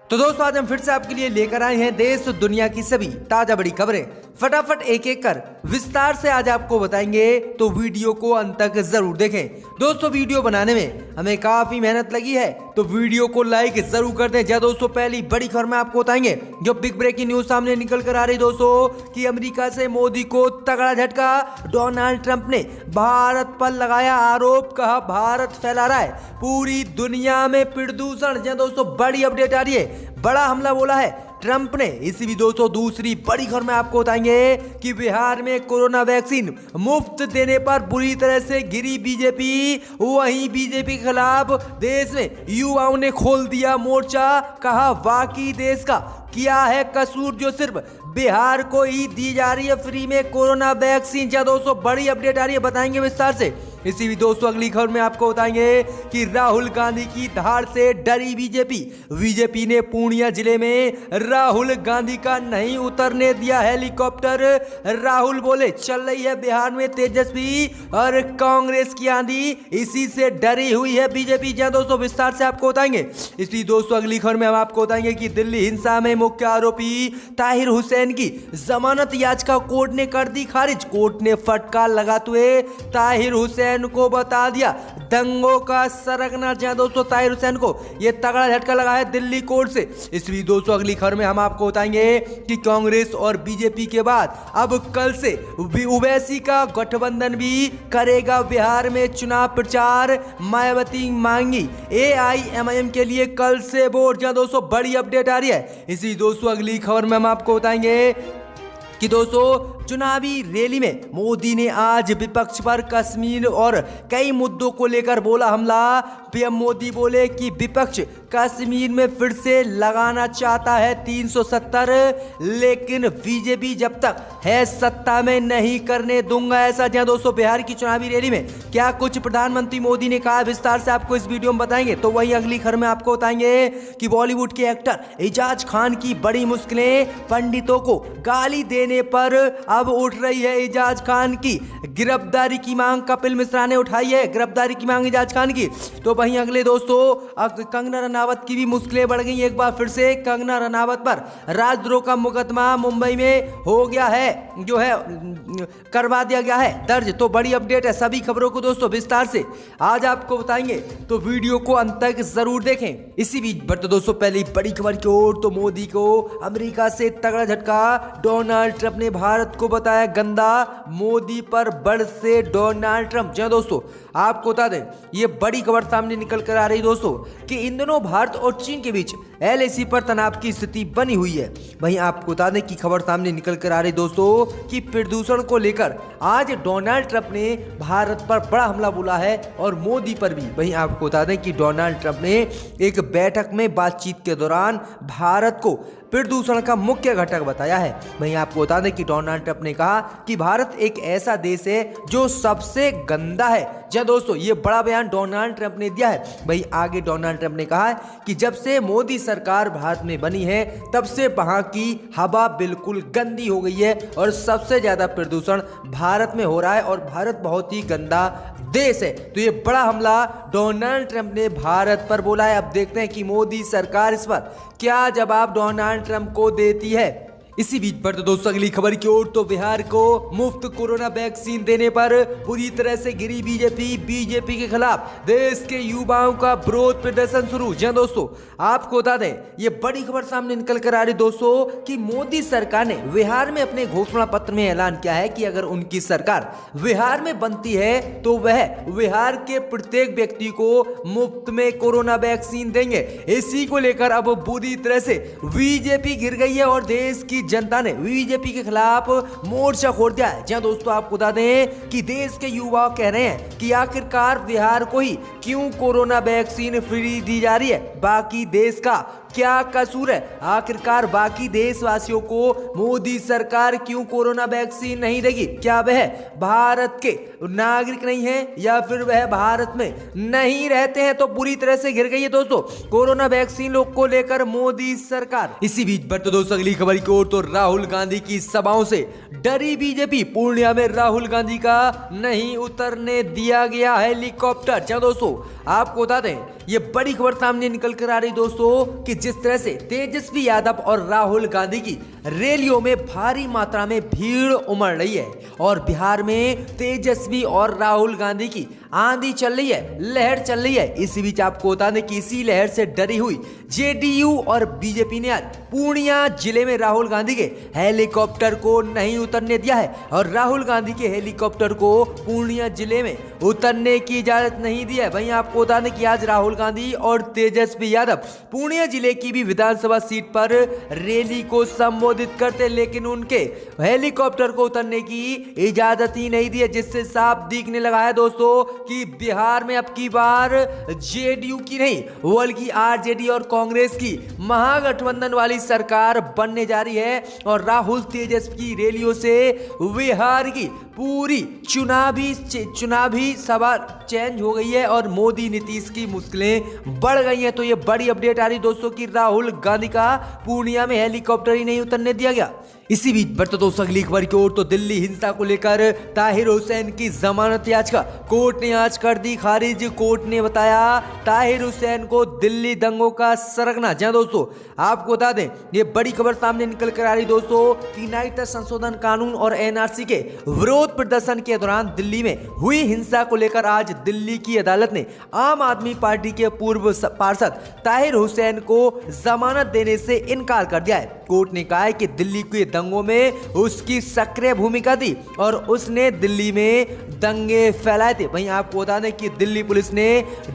तो दोस्तों आज हम फिर से आपके लिए लेकर आए हैं देश दुनिया की सभी ताजा बड़ी खबरें। फटाफट एक एक कर विस्तार से आज आपको बताएंगे, तो वीडियो को अंत तक जरूर देखें। दोस्तों वीडियो बनाने में हमें काफी मेहनत लगी है, तो वीडियो को लाइक जरूर कर दें। जय दोस्तों, पहली बड़ी खबर में आपको बताएंगे जो बिग ब्रेकिंग न्यूज सामने निकल कर आ रही दोस्तों कि अमेरिका से मोदी को तगड़ा झटका। डोनाल्ड ट्रंप ने भारत पर लगाया आरोप, कहा भारत फैला रहा है पूरी दुनिया में प्रदूषण। जय दोस्तों, बड़ी अपडेट आ रही है, बड़ा हमला बोला है ट्रंप ने। इसी भी दोस्तों दूसरी बड़ी खबर में आपको बताएंगे कि बिहार में कोरोना वैक्सीन मुफ्त देने पर बुरी तरह से गिरी बीजेपी। वहीं बीजेपी के खिलाफ देश में युवाओं ने खोल दिया मोर्चा, कहा बाकी देश का क्या है कसूर जो सिर्फ बिहार को ही दी जा रही है फ्री में कोरोना वैक्सीन। क्या दोस्तों बड़ी अपडेट आ रही है, बताएंगे विस्तार से। इसी भी दोस्तों अगली खबर में आपको बताएंगे कि राहुल गांधी की धार से डरी बीजेपी ने पूर्णिया जिले में राहुल गांधी का नहीं उतरने दिया हेलीकॉप्टर। राहुल बोले चल रही है बिहार में तेजस्वी और कांग्रेस की आंधी, इसी से डरी हुई है बीजेपी। जहां दोस्तों विस्तार से आपको बताएंगे। इसी दोस्तों अगली खबर में हम आपको बताएंगे कि दिल्ली हिंसा में मुख्य आरोपी ताहिर हुसैन की जमानत याचिका कोर्ट ने कर दी खारिज। कोर्ट ने फटकार लगाते हुए ताहिर हुसैन को बता दिया दंगों का सरगना। जहां दोस्तों ताहिर हुसैन को यह तगड़ा झटका लगा है दिल्ली कोर्ट से। इसलिए दोस्तों अगली खबर में हम आपको बताएंगे कि कांग्रेस और बीजेपी के बाद अब कल से ओवैसी का गठबंधन भी करेगा बिहार में चुनाव प्रचार। मायावती मांगी AIMIM के लिए कल से वोट। जहां दोस्तों बड़ी अपडेट आ रही है। इसी दोस्तों अगली खबर में हम आपको बताएंगे कि दोस्तों चुनावी रैली में मोदी ने आज विपक्ष पर कश्मीर और कई मुद्दों को लेकर बोला हमला। पीएम मोदी बोले कि विपक्ष कश्मीर में फिर से लगाना चाहता है 370, लेकिन बीजेपी जब तक है सत्ता में नहीं करने दूंगा ऐसा। जहां दोस्तों बिहार की चुनावी रैली में क्या कुछ प्रधानमंत्री मोदी ने कहा, विस्तार से आपको इस वीडियो में बताएंगे। तो वहीं अगली खबर में आपको बताएंगे कि बॉलीवुड के एक्टर एजाज खान की बड़ी मुश्किलें, पंडितों को गाली देने पर अब उठ रही है एजाज खान की गिरफ्तारी की मांग। कपिल मिश्रा ने उठाई है गिरफ्तारी की मांग एजाज खान की। तो वहीं अगले दोस्तों कंगना रनावत की भी मुश्किलें बढ़ गई एक बार फिर से। कंगना रनावत पर राजद्रोह का मुकदमा मुंबई में हो गया है, जो है करवा दिया गया है दर्ज। तो बड़ी अपडेट है, सभी खबरों को दोस्तों विस्तार से आज आपको बताएंगे, तो वीडियो को अंत तक जरूर देखें। इसी बीच बढ़ते दोस्तों पहली बड़ी खबर की ओर, तो मोदी को अमेरिका से तगड़ा झटका। डोनाल्ड ट्रंप ने भारत को बताया गंदा, मोदी पर बढ़ से डोनाल्ड ट्रंप। जी दोस्तों आपको बता दें ये बड़ी खबर सामने निकल कर आ रही दोस्तों कि इन दिनों भारत और चीन के बीच LAC पर तनाव की स्थिति बनी हुई है। वहीं आपको बता दें कि खबर सामने निकल कर आ रही दोस्तों कि प्रदूषण को लेकर आज डोनाल्ड ट्रंप ने भारत पर बड़ा हमला बोला है और मोदी पर भी। वहीं आपको बता दें कि डोनाल्ड ट्रंप ने एक बैठक में बातचीत के दौरान भारत को प्रदूषण का मुख्य घटक बताया है। वहीं आपको बता दें कि डोनाल्ड ट्रंप ने कहा कि भारत एक ऐसा देश है जो सबसे गंदा है। जी दोस्तों ये बड़ा बयान डोनाल्ड ट्रंप ने दिया है। वहीं आगे डोनाल्ड ट्रंप ने कहा कि जब से मोदी सरकार भारत में बनी है तब से वहां की हवा बिल्कुल गंदी हो गई है और सबसे ज्यादा प्रदूषण भारत में हो रहा है और भारत बहुत ही गंदा देश है। तो ये बड़ा हमला डोनाल्ड ट्रंप ने भारत पर बोला है। अब देखते हैं कि मोदी सरकार इस पर क्या जवाब डोनाल्ड ट्रंप को देती है। इसी बीच पर तो दोस्तों अगली खबर की ओर, तो बिहार को मुफ्त कोरोना वैक्सीन देने पर पूरी तरह से गिरी बीजेपी के खिलाफ देश के युवाओं का विरोध प्रदर्शन शुरू। जी दोस्तों आपको बता दें ये बड़ी खबर सामने निकल कर आ रही दोस्तों कि मोदी सरकार ने बिहार में अपने घोषणा पत्र में ऐलान किया है कि अगर उनकी सरकार बिहार में बनती है तो वह बिहार के प्रत्येक व्यक्ति को मुफ्त में कोरोना वैक्सीन देंगे। इसी को लेकर अब बुरी तरह से बीजेपी गिर गई है और देश की जनता ने बीजेपी के खिलाफ मोर्चा खोल दिया है। जहां दोस्तों आपको बता दें कि देश के युवा कह रहे हैं कि आखिरकार बिहार को ही क्यों कोरोना वैक्सीन फ्री दी जा रही है, बाकी देश का क्या कसूर है। आखिरकार बाकी देशवासियों को मोदी सरकार क्यों कोरोना वैक्सीन नहीं देगी? क्या वह भारत के नागरिक नहीं है या फिर वह भारत में नहीं रहते हैं? तो बुरी तरह से घिर गई है दोस्तों कोरोना वैक्सीन लोग को लेकर मोदी सरकार। इसी बीच बढ़ते दोस्तों अगली खबर की ओर, तो राहुल गांधी की सभाओं से डरी बीजेपी। पूर्णिया में राहुल गांधी का नहीं उतरने दिया गया हेलीकॉप्टर। क्या दोस्तों आपको बता दें ये बड़ी खबर सामने निकल कर आ रही दोस्तों कि जिस तरह से तेजस्वी यादव और राहुल गांधी की रैलियों में भारी मात्रा में भीड़ उमड़ रही है और बिहार में तेजस्वी और राहुल गांधी की आंधी चल रही है, लहर चल रही है। इसी बीच आपको बता दें कि इसी लहर से डरी हुई जेडीयू और बीजेपी ने आज पूर्णिया जिले में राहुल गांधी के हेलीकॉप्टर को नहीं उतरने दिया है और राहुल गांधी के हेलीकॉप्टर को पूर्णिया जिले में उतरने की इजाजत नहीं दी है। वहीं आपको बता दें कि आज राहुल गांधी और तेजस्वी यादव पूर्णिया जिले की भी विधानसभा सीट पर रैली को संबोधित करते, लेकिन उनके हेलीकॉप्टर को उतरने की इजाजत ही नहीं दी है, जिससे साफ दिखने लगा है दोस्तों कि बिहार में अब की बार जेडीयू की नहीं बल्कि आरजेडी और कांग्रेस की महागठबंधन वाली सरकार बनने जा रही है और राहुल तेजस्वी की रैलियों से बिहार की पूरी चुनावी सभा चेंज हो गई है और मोदी नीतीश की मुश्किलें बढ़ गई हैं। तो ये बड़ी अपडेट आ रही दोस्तों कि राहुल गांधी का पूर्णिया में हेलीकॉप्टर ही नहीं उतरने दिया गया। इसी बीच बढ़ते दोस्तों अगली खबर की ओर तो दिल्ली हिंसा को लेकर ताहिर हुसैन की जमानत याचिका कोर्ट ने आज कर दी खारिज। कोर्ट ने बताया ताहिर हुसैन को दिल्ली दंगों का सरगना। जहां दोस्तों आपको बता दें ये बड़ी खबर सामने निकल कर आ रही दोस्तों कि नागरिकता संशोधन कानून और एनआरसी के विरोध प्रदर्शन के दौरान दिल्ली में हुई हिंसा को लेकर आज दिल्ली की अदालत ने आम आदमी पार्टी के पूर्व पार्षद ताहिर हुसैन को जमानत देने से इनकार कर दिया है। कोर्ट ने कहा है कि दिल्ली के दंगों में उसकी सक्रिय भूमिका थी और उसने दिल्ली में दंगे फैलाए थे। वहीं आपको बता दें कि दिल्ली पुलिस ने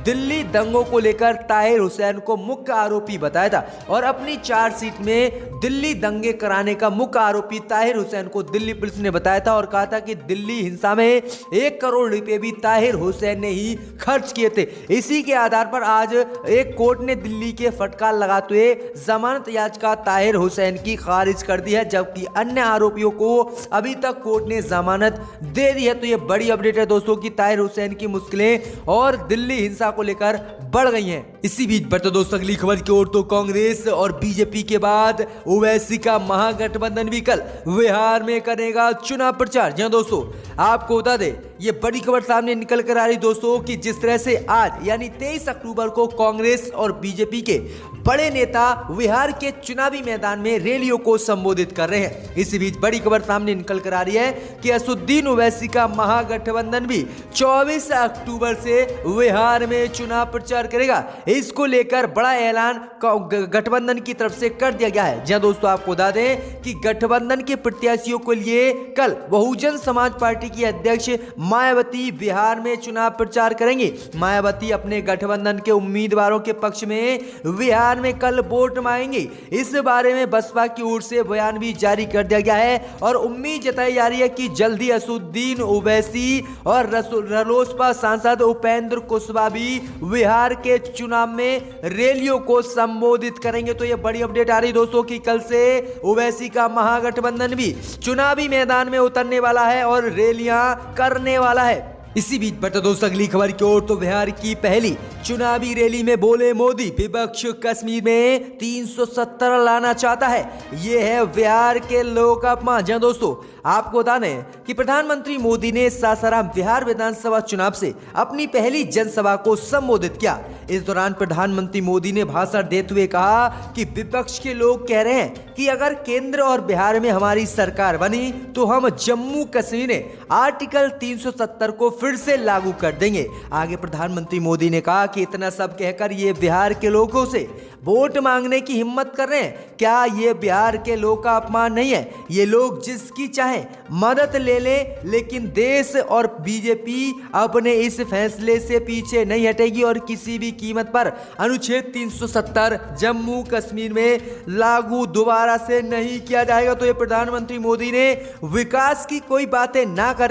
दिल्ली दंगों को लेकर ताहिर हुसैन को मुख्य आरोपी बताया था और अपनी चार्जशीट में दिल्ली दंगे कराने का मुख्य आरोपी ताहिर हुसैन को दिल्ली पुलिस ने बताया था और कहा था कि दिल्ली हिंसा में 1 करोड़ रुपए भी ताहिर हुसैन ने ही खर्च किए थे। इसी के आधार पर आज एक कोर्ट ने दिल्ली के फटकार लगाते हुए जमानत याचिका ताहिर हुसैन की खारिज कर दी है, जबकि अन्य आरोपियों को अभी तक कोर्ट ने जमानत दे दी है। तो ये बड़ी अपडेट है दोस्तों कि ताहिर हुसैन की मुश्किलें और दिल्ली हिंसा को लेकर बढ़ गई हैं। इसी बीच बढ़ते दोस्तों अगली खबर की ओर तो कांग्रेस और बीजेपी के बाद ओवैसी का महागठबंधन भी कल बिहार में करेगा चुनाव प्रचार। जहां दोस्तों आपको बता दें ये बड़ी खबर सामने निकल कर आ रही दोस्तों कि जिस तरह से आज यानी 23 अक्टूबर को कांग्रेस और बीजेपी के बड़े नेता बिहार के चुनावी मैदान में रैलियों को संबोधित कर रहे हैं। इसी बीच बड़ी खबर सामने निकल कर आ रही है कि असदुद्दीन ओवैसी का महागठबंधन भी 24 अक्टूबर से बिहार में चुनाव प्रचार करेगा। इसको लेकर बड़ा ऐलान गठबंधन की तरफ से कर दिया गया है। जहां दोस्तों आपको बता दें कि गठबंधन के प्रत्याशियों के लिए कल बहुजन समाज पार्टी की अध्यक्ष मायावती बिहार में चुनाव प्रचार करेंगे। मायावती अपने गठबंधन के उम्मीदवारों के पक्ष में बिहार में कल वोट मांगेंगे। इस बारे में बसपा की ओर से बयान भी जारी कर दिया गया है और उम्मीद जताई जा रही है कि जल्दी असदुद्दीन ओवैसी और रालोसपा सांसद उपेंद्र कुशवाहा भी बिहार के चुनाव में रैलियों को संबोधित करेंगे। तो ये बड़ी अपडेट आ रही दोस्तों कि कल से ओवैसी का महागठबंधन भी चुनावी मैदान में उतरने वाला है और रैलियां करने वाला है। इसी बीच बढ़ते दोस्तों अगली खबर की ओर तो बिहार की पहली चुनावी रैली में बोले मोदी विपक्ष कश्मीर में 370 लाना चाहता है। ये है बिहार के लोक अपमान। जहां दोस्तों आपको बता दें कि प्रधानमंत्री मोदी ने सासाराम बिहार विधानसभा चुनाव से अपनी पहली जनसभा को संबोधित किया। इस दौरान प्रधानमंत्री मोदी ने भाषण देते हुए कहा कि विपक्ष के लोग कह रहे हैं कि अगर केंद्र और बिहार में हमारी सरकार बनी तो हम जम्मू कश्मीर में आर्टिकल 370 को फिर से लागू कर देंगे। आगे प्रधानमंत्री मोदी ने कहा कि इतना सब कहकर ये बिहार के लोगों से वोट मांगने की हिम्मत कर रहे हैं। क्या ये बिहार के लोग का अपमान नहीं है? ये लोग जिसकी चाहे मदद ले ले, लेकिन देश और बीजेपी अपने इस फैसले से पीछे नहीं हटेगी और किसी भी कीमत पर अनुच्छेद 370 जम्मू कश्मीर में लागू दोबारा से नहीं किया जाएगा। तो ये प्रधानमंत्री मोदी ने विकास की कोई बातें ना कर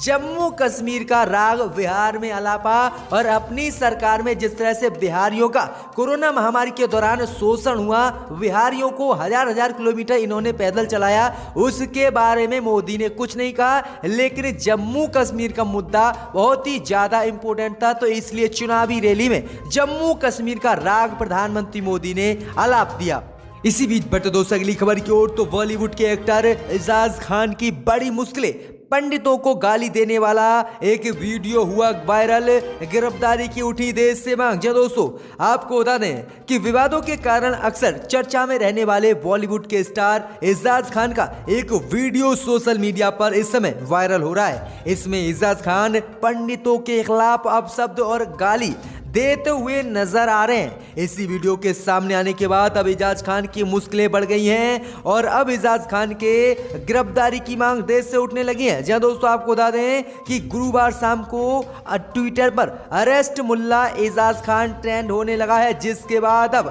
जम्मू कश्मीर का राग बिहार में अलापा और अपनी सरकार में जिस तरह से बिहारियों का कोरोना महामारी के दौरान शोषण हुआ, बिहारियों को हजार किलोमीटर इन्होंने पैदल चलाया, उसके बारे में मोदी ने कुछ नहीं कहा। लेकिन जम्मू कश्मीर का मुद्दा बहुत ही ज्यादा इंपॉर्टेंट था, तो इसलिए चुनावी रैली में जम्मू कश्मीर का राग प्रधानमंत्री मोदी ने आलाप दिया। इसी बीच बढ़ते दोस्तों अगली खबर की ओर तो बॉलीवुड के एक्टर एजाज खान की बड़ी मुश्किलें पंडितों को गाली देने वाला एक वीडियो हुआ वायरल, गिरफ्तारी की उठी देश से मांग। जी दोस्तों, आपको बता दें कि विवादों के कारण अक्सर चर्चा में रहने वाले बॉलीवुड के स्टार एजाज खान का एक वीडियो सोशल मीडिया पर इस समय वायरल हो रहा है। इसमें एजाज खान पंडितों के खिलाफ अपशब्द और गाली देते हुए नजर आ रहे हैं। इसी वीडियो के सामने आने के बाद अब एजाज खान की मुश्किलें बढ़ गई हैं और अब एजाज खान के गिरफ्तारी की मांग देश से उठने लगी है। जी दोस्तों, आपको बता दें कि गुरुवार शाम को ट्विटर पर अरेस्ट मुल्ला एजाज खान ट्रेंड होने लगा है, जिसके बाद अब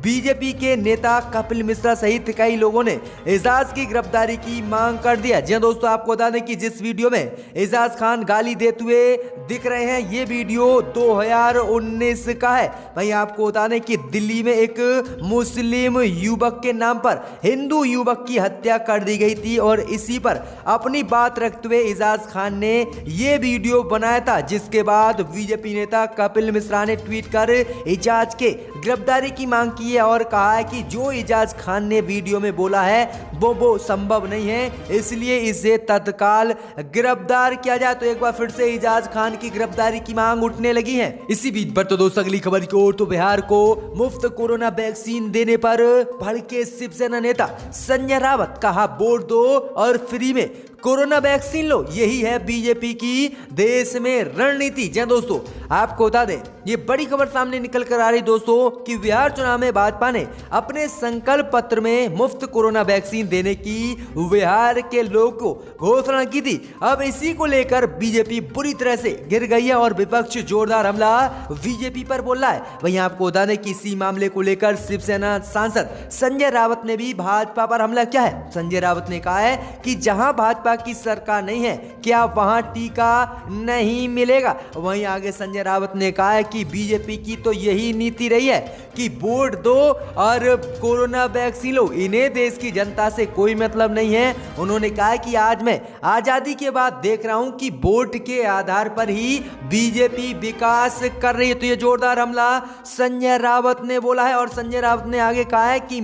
बीजेपी के नेता कपिल मिश्रा सहित कई लोगों ने एजाज की गिरफ्तारी की मांग कर दिया। जी दोस्तों, आपको बता दें कि जिस वीडियो में एजाज खान गाली देते हुए दिख रहे हैं, ये वीडियो 2019 का है। भाई आपको बता दें कि दिल्ली में एक मुस्लिम युवक के नाम पर हिंदू युवक की हत्या कर दी गई थी और इसी पर अपनी बात रखते हुए एजाज खान ने ये वीडियो बनाया था, जिसके बाद बीजेपी नेता कपिल मिश्रा ने ट्वीट कर एजाज के गिरफ्तारी की मांग की है और कहा है कि जो एजाज खान ने वीडियो में बोला है वो संभव नहीं है, इसलिए इसे तत्काल गिरफ्तार किया जाए। तो एक बार फिर से एजाज खान की गिरफ्तारी की मांग उठने लगी है। इसी बीच पर तो दोस्तों अगली खबर की ओर, तो बिहार को मुफ्त कोरोना वैक्सीन देने पर भड़के शिवसेना नेता संजय रावत, कहा वोट दो और फ्री में कोरोना वैक्सीन लो, यही है बीजेपी की देश में रणनीति। जी दोस्तों, आपको बता दें ये बड़ी खबर सामने निकल कर आ रही दोस्तों कि बिहार चुनाव में भाजपा ने अपने संकल्प पत्र में मुफ्त कोरोना वैक्सीन देने की बिहार के लोगों को घोषणा की थी। अब इसी को लेकर बीजेपी बुरी तरह से गिर गई है और विपक्ष जोरदार हमला बीजेपी पर बोल रहा है। वहीं आपको बता दें कि इसी मामले को लेकर शिवसेना सांसद संजय रावत ने भी भाजपा पर हमला किया है। संजय रावत ने कहा है कि जहां भाजपा की सरकार नहीं है, क्या वहां टीका नहीं मिलेगा। वहीं आगे संजय रावत ने कहा है कि बीजेपी की तो यही नीति रही है कि वोट दो और कोरोना वैक्सीन लो, इन्हें देश की जनता से कोई मतलब नहीं है। उन्होंने कहा कि आज मैं आजादी के बाद देख रहा हूं कि वोट के आधार पर ही बीजेपी विकास कर रही है। तो ये जोरदार हमला संजय रावत ने बोला है और संजय रावत ने आगे कहा है कि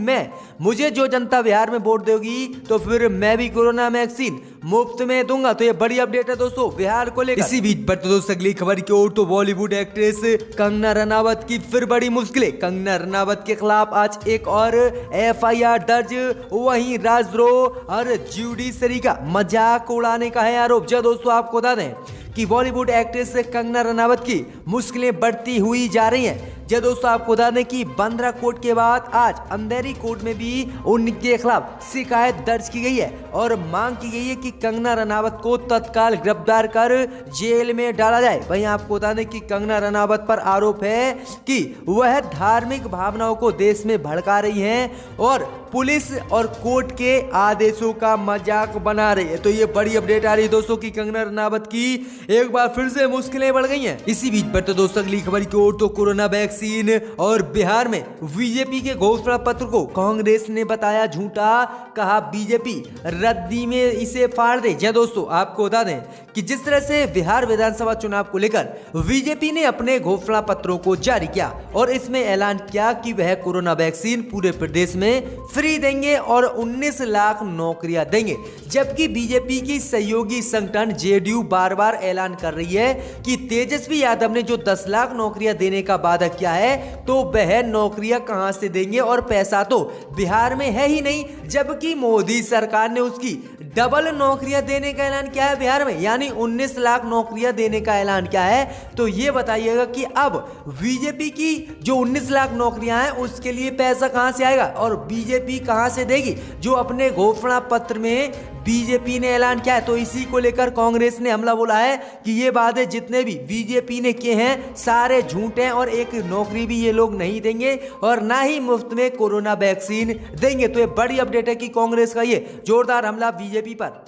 मुझे जो जनता बिहार में वोट देगी तो फिर मैं भी कोरोना वैक्सीन मुफ्त में दूंगा। तो ये बड़ी अपडेट है दोस्तों बिहार को लेकर। इसी बीच पर तो दोस्तों अगली खबर की ओर, तो बॉलीवुड एक्ट्रेस कंगना रनावत की फिर बड़ी मुश्किलें। कंगना रनावत के खिलाफ आज एक और एफआईआर दर्ज। वहीं राजद्रोह और ज्यूडिशरी का मजाक उड़ाने का है आरोप। जो दोस्तों आपको बता दें कि बॉलीवुड एक्ट्रेस कंगना रनावत की मुश्किलें बढ़ती हुई जा रही हैं। जो दोस्तों आपको बता दें कि बांद्रा कोर्ट के बाद आज अंधेरी कोर्ट में भी उनके खिलाफ शिकायत दर्ज की गई है और मांग की गई है कि कंगना रनावत को तत्काल गिरफ्तार कर जेल में डाला जाए। वहीं आपको बता दें कि कंगना रनावत पर आरोप है कि वह धार्मिक भावनाओं को देश में भड़का रही हैं और पुलिस और कोर्ट के आदेशों का मजाक बना रही है। तो ये बड़ी अपडेट आ रही है दोस्तों की कंगना रनावत की एक बार फिर से मुश्किलें बढ़ गई हैं। इसी बीच पर तो दोस्तों अगली खबर की ओर, तो कोरोना वैक्सीन और बिहार में बीजेपी के घोषणा पत्र को कांग्रेस ने बताया झूठा, कहा बीजेपी रद्दी में इसे फाड़ दे। जी दोस्तों, आपको बता दें कि जिस तरह से बिहार विधानसभा चुनाव को लेकर बीजेपी ने अपने घोषणा पत्रों को जारी किया और इसमें ऐलान किया कि वह कोरोना वैक्सीन पूरे प्रदेश में फ्री देंगे और 19 लाख नौकरियां देंगे, जबकि बीजेपी की सहयोगी संगठन जेडीयू बार बार ऐलान कर रही है कि तेजस्वी यादव ने जो 10 लाख नौकरियां देने का वादा किया है तो वह नौकरियां कहां से देंगे और पैसा तो बिहार में है ही नहीं, जबकि मोदी सरकार ने उसकी डबल नौकरियां देने का ऐलान किया है बिहार में, यानी 19 लाख नौकरियां देने का ऐलान किया है। तो ये बताइएगा कि अब बीजेपी की जो 19 लाख नौकरियां हैं उसके लिए पैसा कहां से आएगा और बीजेपी कहां से देगी, जो अपने घोषणा पत्र में बीजेपी ने ऐलान किया है। तो इसी को लेकर कांग्रेस ने हमला बोला है कि ये वादे जितने भी बीजेपी ने किए हैं सारे झूठ हैं और एक नौकरी भी ये लोग नहीं देंगे और ना ही मुफ्त में कोरोना वैक्सीन देंगे। तो ये बड़ी अपडेट है कि कांग्रेस का ये जोरदार हमला बीजेपी पर।